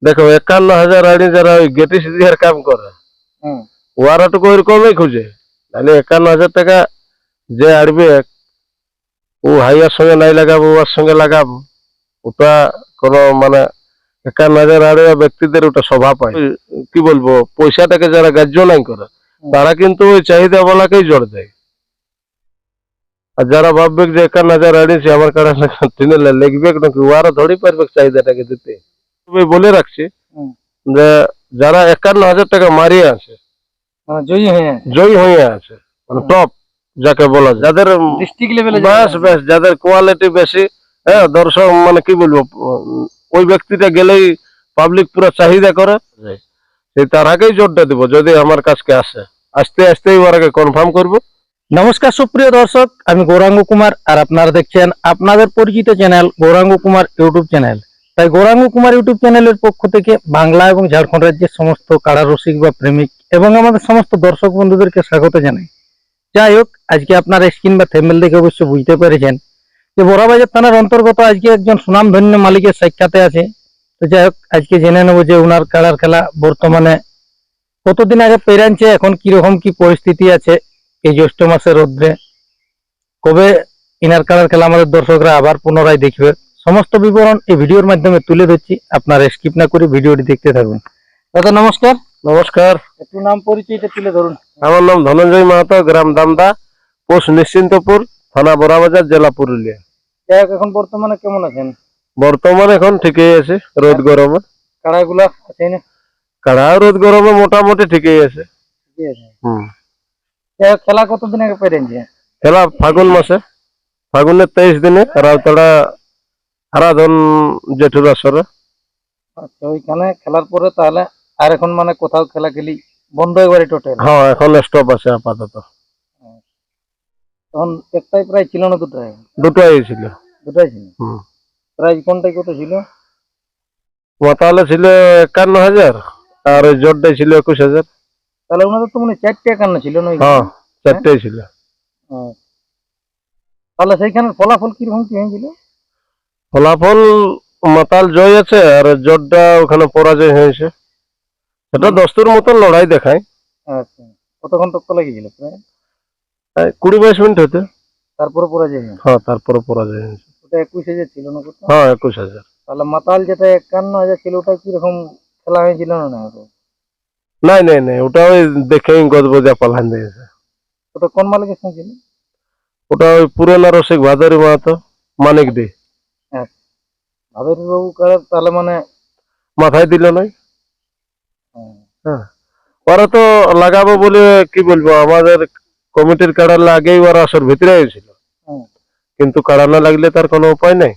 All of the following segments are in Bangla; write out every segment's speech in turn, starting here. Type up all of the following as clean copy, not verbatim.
দেখো 51,000 আনি যারা ওই গেটিস দিয়ার কাম করে ওরা তো ওইরকমই খুঁজে, তাহলে 51,000 টাকা যে আড়বে ও হাইয়ার সঙ্গে নাই লাগাবো ওর সঙ্গে লাগাবো, ওটা কোনো মানে 51,000 আড়ে ব্যক্তিদের ওটা স্বভাব পায়। কি বলবো, পয়সাটাকে যারা গ্রাহ্য নাই করে তারা কিন্তু ওই চাহিদা বলাকেই জোর দেয়। আর যারা ভাববে যে 51,000 আনিছে আমার কাছে লিখবে নাকি, ওরা ধরে পারবে চাহিদাটাকে দিতে। বলে রাখছি যে যারা 51,000 টাকা মারিয়ে আছে জয়ী হয়ে আছে, মানে টপ যাকে বলা যায়, যাদের ডিস্ট্রিক্ট লেভেলে বেশ যাদের কোয়ালিটি বেশি, হ্যাঁ দর্শক মানে কি বলবো, ওই ব্যক্তিটা গেলেই পাবলিক পুরো চাহিদা করে, সেই তার আগেই জোরটা দিব যদি আমার কাছকে আসে। আস্তে আস্তেই ওর আগে কনফার্ম করবো। নমস্কার সুপ্রিয় দর্শক, আমি গৌরাঙ্গ কুমার আর আপনারা দেখছেন আপনাদের পরিচিত channel Gauranga Kumar YouTube channel. তাই গৌরাঙ্গ কুমার ইউটিউব চ্যানেলের পক্ষ থেকে বাংলা এবং ঝাড়খণ্ড রাজ্যের সমস্ত কাড়া রসিক বা প্রেমিক এবং আমাদের সমস্ত দর্শক বন্ধুদেরকে স্বাগত জানাই। যাই হোক, আজকে আপনারা স্ক্রিন বা থেম্বনেল দেখে অবশ্য বুঝতে পেরেছেন যে বড়াবাজার থানার অন্তর্গত আজকে একজন সুনামধন্য মালিকের সাক্ষাতে আছে। তো যাই হোক, আজকে জেনে নেব যে ওনার কাড়ার খেলা বর্তমানে কতদিন আগে পেরানছে, এখন কিরকম কি পরিস্থিতি আছে, এই জ্যৈষ্ঠ মাসের রৌদ্রে কবে ইনার কালার খেলা আমাদের দর্শকরা আবার পুনরায় দেখবে, সমস্ত বিবরণ এই ভিডিওর মাধ্যমে তুলে ধরছি। আপনারা স্কিপ না করে ভিডিওটি দেখতে থাকুন। দাদা নমস্কার। নমস্কার। একটু নাম পরিচয়টা তুলে ধরুন। আমার নাম ধনঞ্জয় মাহাতো, গ্রাম দামদা, পোস্ট নিশ্চিন্তপুর, থানা বড়াবাজার, জেলা পুরুলিয়া। যাই হোক, এখন বর্তমানে কেমন আছেন? বর্তমানে এখন ঠিকই আছে, রোদ গরমে। কাড়াগুলা আছে না? কাড়া রোদ গরমে মোটামুটি ঠিকই আছে। ঠিক আছে। যাই হোক, খেলা কতদিন আগে পেরেনছে? খেলা ফাগুন মাসে, ফাগুনের 23 দিনে রাউতাড়া আরাধন জেঠুর আসরে। আচ্ছা, ওইখানে খেলার পরে তাহলে আর এখন মানে কোথাও খেলা খেলি বন্ধ একবারে টোটাল? হ্যাঁ, এখন স্টপ আছে আপাতত। তখন একটাই প্রায় ছিল না দুটাই? দুটাই ছিল। দুটাই ছিল। প্রাইজ কোনটাই কত ছিল? মাতালে ছিল 51,000 আর ওই জোরটাই ছিল 21,000। তাহলে ওনাদের তো মনে 4টে 51 ছিল না? হ্যাঁ, 4টাই ছিল। তাহলে সেইখানে ফলাফল কিরকম কি হয়েছিল? ফলাফল মাতাল জয় আছে আর জোরটা ওখানে পরাজয় হয়েছে। সেটা দস্তুর মতন লড়াই দেখায়। আচ্ছা, কতক্ষণ তক লেগেছিল? প্রায় 20-22 মিনিট হতে। তারপরে পরাজয় হয়েছে? হ্যাঁ, তারপরে পরাজয় হয়েছে। ওটা 21,000 ছিল না? হ্যাঁ, 21,000। তাহলে মাতাল যেটা 51,000 ছিল ওটা কিরকম খেলা হয়েছিল না? নাই নাই নাই, ওটা ওই দেখেই গজবজা পালান দিয়েছে। ওটা কোন মালিকের সঙ্গে ছিল? ওটা ওই পুরোনো রসিক ভাদরি মাহাতো, মানিক দি। ভাদরি বাবু কার তাহলে মানে মাথায় দিল নাই। হ্যাঁ, ওরা তো লাগাবো বলে কি বলবো, আমাদের কমিটির কাড়া লাগেই ওরা আসর ভিতরে ছিল, কিন্তু কাড়া না লাগলে তার কোনো উপায় নাই।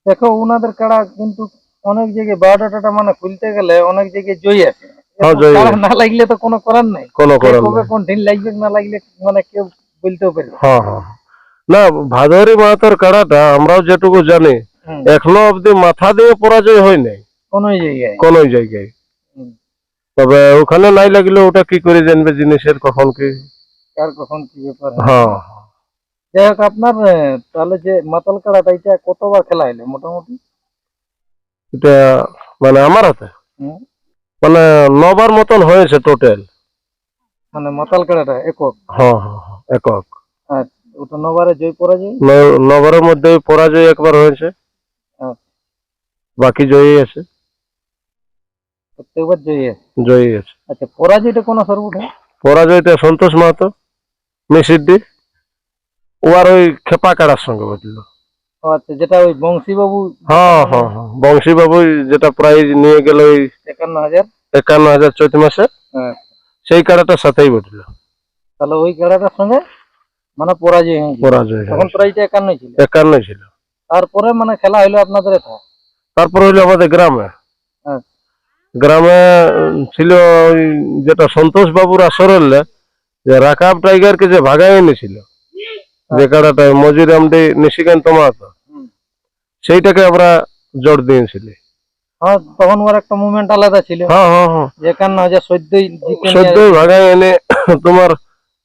দেখো, ওনাদের কাড়া কিন্তু অনেক জায়গায় বায়োডাটাটা মানে খুলতে গেলে অনেক জায়গায় জয়ী আছে, না লাগলে তো কোনো করার নাই। কোনো করার নাই, কোন দিন লাগবে না লাগলে মানে কেউ বলতেও পারবে। হ্যাঁ হ্যাঁ, না ভাদরি মাহাতোর কাড়াটা আমরাও যেটুকু জানি এখনো অব্দি মাথা দিয়ে পরাজয় হয় নাই কোন জায়গায়। তবে ওখানে নাই লাগলে ওটা কি করে জানবে জিনিসের কখন কি কার কখন কি ব্যাপার। হ্যাঁ, যাই হোক, আপনার তাহলে যে মাতাল কাড়াটা এটা কতবার খেলা হইলো মোটামুটি? এটা মানে আমার হাতে মানে 9বার মতন হয়েছে টোটাল। মানে মাতাল কাড়াটা একক? হ্যাঁ হ্যাঁ, একক। ওটা 9বারে জয় পরাজয়? 9বারের মধ্যে পরাজয় একবার হয়েছে, বাকি জয়ী আছে। প্রত্যেকবার জয়ী আছে। আচ্ছা, পরাজয়টা কোন সর্বটা? পরাজয়টা সন্তোষ মাহাতো, মিসিদ্দি, ও আর ওই খেপা কাড়ার সঙ্গে বুঝলো। আচ্ছা, যেটা ওই বংশী বাবু? হ্যাঁ হ্যাঁ হ্যাঁ, বংশী বাবু যেটা প্রাইজ নিয়ে গেল ওই 51,000 চৈত মাসে, সেই কাড়াটার সাথেই বুঝলো। তাহলে ওই কাড়াটার সঙ্গে মানে পরাজয় তখন প্রাইজটা 51 ছিল? 51 ছিল। তারপরে মানে খেলা হইলো আপনাদের এটা? তারপরে হইলো আমাদের গ্রামে। গ্রামে ছিল ওই যেটা সন্তোষ বাবুর আসরের যে রাকাব টাইগারকে যে ভাগাই এনেছিল, যে কাড়াটা মজির আমডি নিশিকান্ত মাহাতো, সেইটাকে আমরা জোর দিয়েছিলি। হ্যাঁ, তখন ওর একটা মুভমেন্ট আলাদা ছিল। হ্যাঁ হ্যাঁ হ্যাঁ, 51,000 সদ্যই ভাগাই এনে তোমার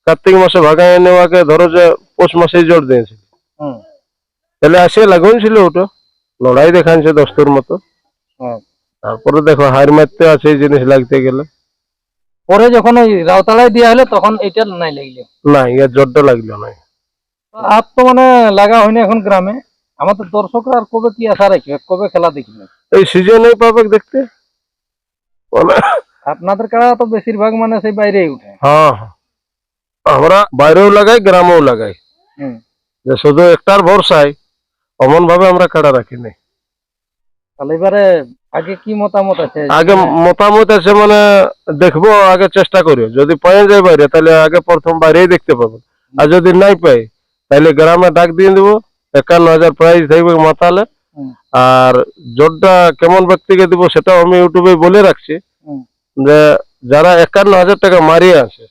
কার্তিক মাসে ভাগাই এনে ওকে ধরো যে পৌষ মাসেই জোর দিয়েছিল। তাহলে আসে লাগুন ছিল, ওটা লড়াই দেখানছে দস্তুর মতো। তারপরে দেখো হার মারতে আছে এই জিনিস লাগতে গেলে। পরে যখন ওই রাউতালায় দিয়া হলে তখন এটা নাই লাগলো। না ইয়ে জোরটা লাগলো না। আর তো মানে লাগা হয়নি এখন গ্রামে। আমাদের দর্শকরা আর কবে কি আশা রাখবে, কবে খেলা দেখবে? এই সিজনেই পাবে দেখতে। মানে আপনাদের কাড়া তো বেশিরভাগ মানে সেই বাইরেই উঠে। হ্যাঁ হ্যাঁ। আমরা বাইরেও লাগাই গ্রামেও লাগাই, হুম। যে শুধু একটার ভরসায় অমন ভাবে আমরা কাড়া রাখি নাই। তাহলে এবারে আগে কি মতামত আছে? আগে মতামত আছে মানে দেখবো, আগে চেষ্টা করি, যদি পাওয়া যায় বাইরে তাহলে আগে প্রথম বাইরেই দেখতে পাবো। আর যদি নাই পাই তাহলে গ্রামে ডাক দিয়ে দেবো, 51,000 প্রাইজ থাকবে মাতালে। হুম। আর জোরটা কেমন ব্যক্তিকে দিব সেটাও আমি ইউটিউবে বলে রাখছি, হুম। যে যারা 51,000 টাকা মারিয়ে আছে,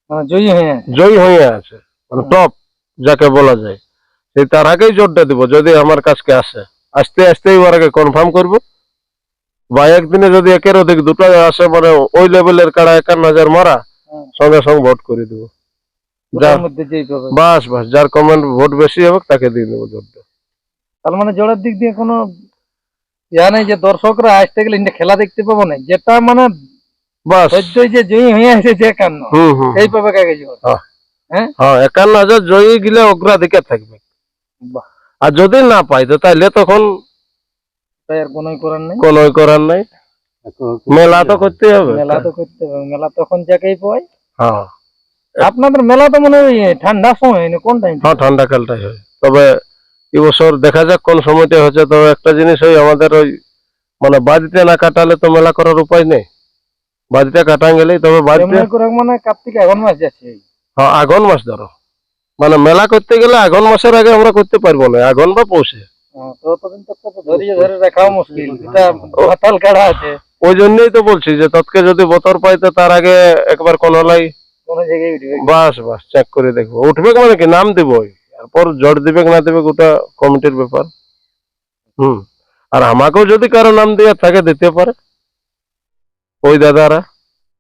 মানে জয়ী হয়ে আছে। জয়ী হয়ে আছে, মানে টপ যাকে বলা যায়, সেই তার আগেই জোরটা দিব। যদি আমার কাছকে আসে, আস্তে আস্তে ওর আগে কনফার্ম করবো, বা একদিনে যদি একের অধিক দুটো আসে মানে ওই লেভেলের কাড়া 51,000 মারা, হুম। সঙ্গে সঙ্গে ভোট করে দিব। দুটার মধ্যে যেই পাবে। বাস বাস, যার কমেন্ট ভোট বেশি হবে তাকে দিয়ে দেবো জোরটা। তার মানে জোরের দিক দিয়ে কোনো ইয়া নেই যে দর্শকরা আসতে গেলে ইন্ডিয়া খেলা দেখতে পাবো না, যেটা মানে বাস। সদ্যই যে জয়ী হয়ে আছে যে কান্ন এই পাবে কাকে জোর। হ্যাঁ হ্যাঁ, 51,000 জয়ী গেলে অগ্রাধিকার থাকবে। বাহ, আর যদি না পাই তো তাইলে তখন তাই আর কোনোই করার নেই। কোনোই করার নাই, মেলা তো করতে হবে। মেলা তো করতে হবে, মেলা তখন যাকেই পাই। হ্যাঁ আপনাদের মেলা তো মনে হয় ঠান্ডার সময় না কোন টাইম? হ্যাঁ, ঠান্ডা কালটাই হয়। তবে এবছর দেখা যাক কোন সময়টা হচ্ছে। তবে একটা জিনিস ওই আমাদের ওই মানে বাড়িতে না কাটালে তো মেলা করার উপায় নেই, বাড়িতে কাটান গেলেই। তবে বাড়িতে মানে কার্তিক আগুন মাস যাচ্ছে। হ্যাঁ, আঘন মাস ধরো, মানে মেলা করতে গেলে আঘন মাসের আগে আমরা করতে পারবো না, আঘন বা পৌষে। ততদিন তো ধরিয়ে ধরে রাখাও মুশকিল, এটা মাতাল কাড়া আছে। ওই জন্যই তো বলছি যে তৎকে যদি বতর পাই তো তার আগে একবার কোন হলাই কোন জায়গায় উঠবে। বাস বাস চেক করে দেখবো, উঠবে মানে কি নাম দিব, তারপর জোর দিবে না দিবে ওটা কমিটির ব্যাপার। আর আমাকেও যদি কারো নাম দিয়ে থাকে দিতে পারে ওই দাদারা।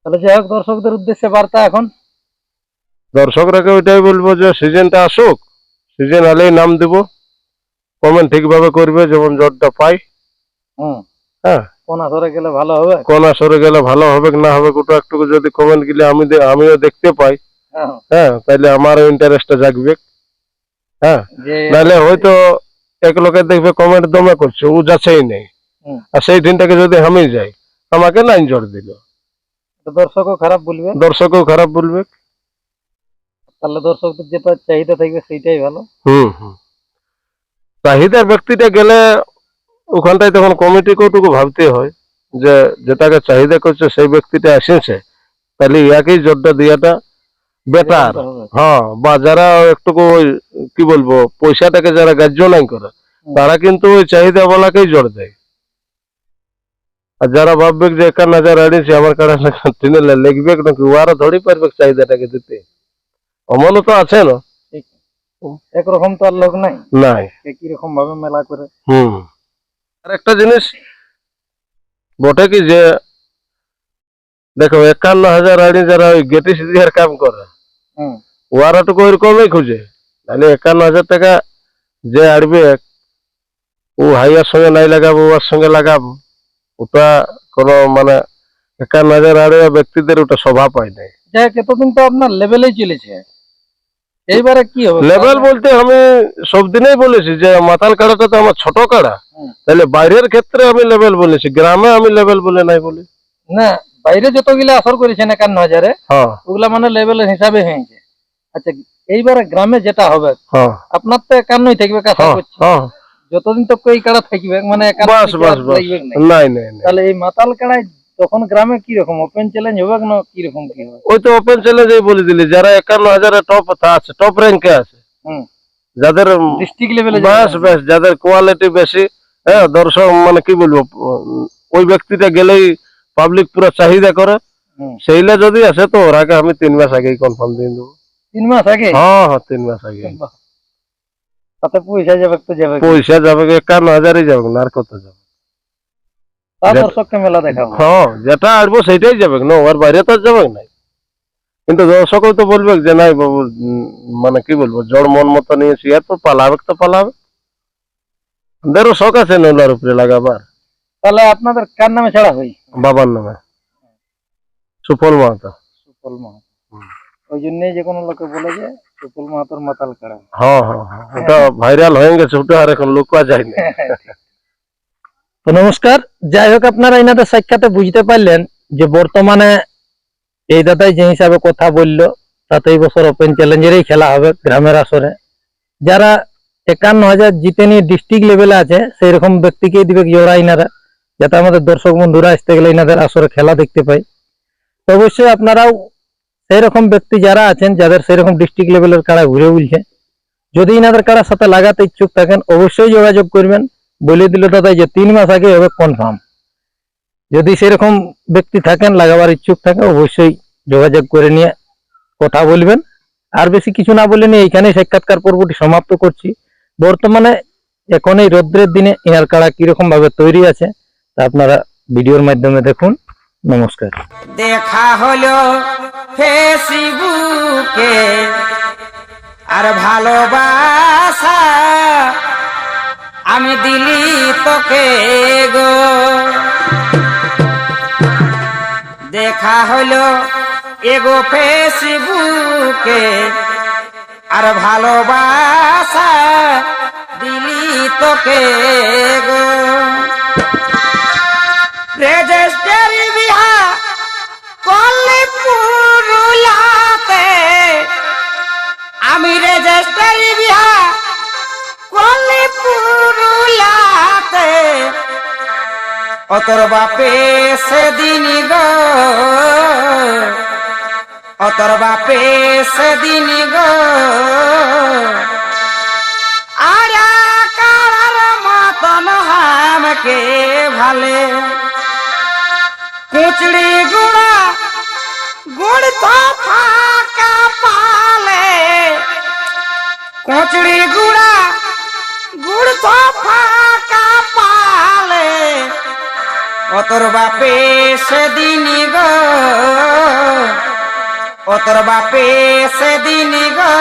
তাহলে যাই হোক, দর্শকদের উদ্দেশ্যে বার্তা এখন দর্শকরাকে ওইটাই বলবো যে সিজনটা আসুক, সিজন আলেই নাম দিব, কমেন্ট ঠিকভাবে করবে যেমন জোরটা পাই। হ্যাঁ, কোন আসরে গেলে ভালো হবে, কোন আসরে গেলে ভালো হবে না হবে ওটা একটু যদি কমেন্ট গেলে আমিও দেখতে পাই, হ্যাঁ, তাইলে আমারও ইন্টারেস্টটা জাগবে। হ্যাঁ, নাহলে হয়তো এক লোকের দেখবে কমেন্ট দমে করছে, ও যাচ্ছেই নেই, আর সেই দিনটাকে যদি আমি যাই আমাকে লাইন জোর দিল, দর্শকও খারাপ বলবে, দর্শকও খারাপ বলবে। তাহলে দর্শকদের যেটা চাহিদা থাকবে সেইটাই ভালো। চাহিদার ব্যক্তিটা গেলে ওখানটায় তখন কমিটিকেও ভাবতে হয় যে যেটাকে চাহিদা করছে সেই ব্যক্তিটা এসেছে, তাহলে ইয়াকেই জোরটা দিয়াটা বেটার। হ্যাঁ, বা যারা একটু ওই কি বলবো পয়সাটাকে যারা গ্রাহ্য নাই করে তারা কিন্তু ওই চাহিদা বলাকেই জোর দেয়। আর যারা ভাববে যে 51,000 আনিছে আমার কাছে টিনে লিখবে নাকি, ওরা ধরে পারবে চাহিদাটাকে দিতে, অমনও তো আছে না, একরকম তো আর লোক নাই নাই একই রকম ভাবে মেলা করে। আর একটা জিনিস বটে কি যে দেখো 51,000 আনি যারা ওই গেটিস দিয়ার কাম করে ওরা তো ওইরকমই খুঁজে, তাহলে 51,000 টাকা যে আড়বে ও হাইয়ার সঙ্গে নাই লাগাবো, ওর সঙ্গে লাগাবো, ওটা কোনো মানে 51,000 আড়ে ব্যক্তিদের ওটা স্বভাব পায় নাই। যাই হোক, এতদিন তো আপনার লেভেলেই চলেছে, এইবারে কি হবে? লেভেল বলতে আমি সব দিনেই বলেছি যে মাতাল কাড়াটা তো আমার ছোট কাড়া, তাহলে বাইরের ক্ষেত্রে আমি লেভেল বলেছি, গ্রামে আমি লেভেল বলে নাই বলি না। বাইরে যতগুলা আসর করেছেন 51,000-এ ওগুলা মানে লেভেলের হিসাবে হয়েছে। আচ্ছা, এইবারে গ্রামে যেটা হবে আপনার তো 51 থাকবে কথা করছি, যতদিন তো কই কাড়া থাকবে মানে নাই নাই। তাহলে এই মাতাল কাড়ায় তখন গ্রামে কি রকম ওপেন চ্যালেঞ্জ হবে না কি রকম কি হবে? ওই তো ওপেন চ্যালেঞ্জই বলে দিলি, যারা 51,000 টপ আছে, টপ র্যাঙ্কে আছে, যাদের ডিস্ট্রিক্ট লেভেলে বাস বাস, যাদের কোয়ালিটি বেশি, হ্যাঁ, দর্শক মানে কি বলবো ওই ব্যক্তিটা গেলেই পাবলিক পুরো চাহিদা করে, সেইটা যদি আসে তো ওর আগে আমি 3 মাস আগেই কনফার্ম দিয়ে দেবো। 3 মাস আগে? হ্যাঁ হ্যাঁ, 3 মাস আগে। তাতে পয়সা যাবে তো যাবে, পয়সা যাবে 51,000-ই যাবে না, আর কত যাবে? দর্শককে মেলা দেখাবো, হ্যাঁ, যেটা আসবো সেটাই যাবে না, ওর বাইরে তো যাবে না। কিন্তু দর্শকও তো বলবে যে নাই বাবু মানে কি বলবো জড় মন মতো নিয়েছি, এত পালাবে তো পালাবে, ওদেরও শখ আছে নলার উপরে লাগাবার। তাহলে আপনাদের কার নামে ছাড়া হয়? বাবার নামে সুফল মাহাতো। সুফল মাহাতো। ওই জন্যই যে কোনো লোকে বলে যে সুফল মাহাতোর মাতাল কাড়া। হ্যাঁ হ্যাঁ হ্যাঁ, ওটা ভাইরাল হয়ে গেছে, ওটা আর এখন লোক যায় না। তো নমস্কার, যাই হোক আপনারা এনাদের সাক্ষাতে বুঝতে পারলেন যে বর্তমানে এই দাদাই যে হিসাবে কথা বললো তাতে এই বছর ওপেন চ্যালেঞ্জেরই খেলা হবে গ্রামের আসরে। যারা 51,000 জিতে নিয়ে ডিস্ট্রিক্ট লেভেলে আছে সেই রকম ব্যক্তিকেই দিবে জোড়া ইনারা, যাতে আমাদের দর্শক বন্ধুরা আসতে গেলে ইনাদের আসরে খেলা দেখতে পাই। তো অবশ্যই আপনারাও সেই রকম ব্যক্তি যারা আছেন যাদের সেই রকম ডিস্ট্রিক্ট লেভেলের কাড়া ঘুরে উঠছে, যদি ইনাদের কাড়ার সাথে লাগাতে ইচ্ছুক থাকেন অবশ্যই যোগাযোগ করবেন। বলে দিল দাদাই যে 3 মাস আগে হবে কনফার্ম। যদি সেরকম ব্যক্তি থাকেন লাগাবার ইচ্ছুক থাকেন অবশ্যই যোগাযোগ করে নিয়ে কথা বলবেন। আর বেশি কিছু না বলে নিয়ে এইখানে সাক্ষাৎকার পর্বটি সমাপ্ত করছি। বর্তমানে এখন এই রৌদ্রের দিনে ইনার কাড়া কিরকম ভাবে তৈরি আছে তা আপনারা ভিডিওর মাধ্যমে দেখুন। নমস্কার। দেখা হলো ফেসবুকে আর ভালোবাসা আমি দিলি তোকে গো। দেখা হলো এগো ফেসবুকে আর ভালোবাসা দিলি তোকে গো। রেজিস্ট্রি বিহা করলে পুরুলাতে, আমি রেজিস্ট্রি বিহা করলে পুরুলাতে, অতর বাপে সেদিন গো, অতর বাপে সেদিন গো। আরা কারার মতন হামকে ভালে কুচড়ি গুড়া গুড় তো ফাঁকা পালে, কুচড়ি গুড়া গুড় তো ফাঁকা পালে, অতর বাপে সেদিন গো, অতর বাপে সেদিন গো।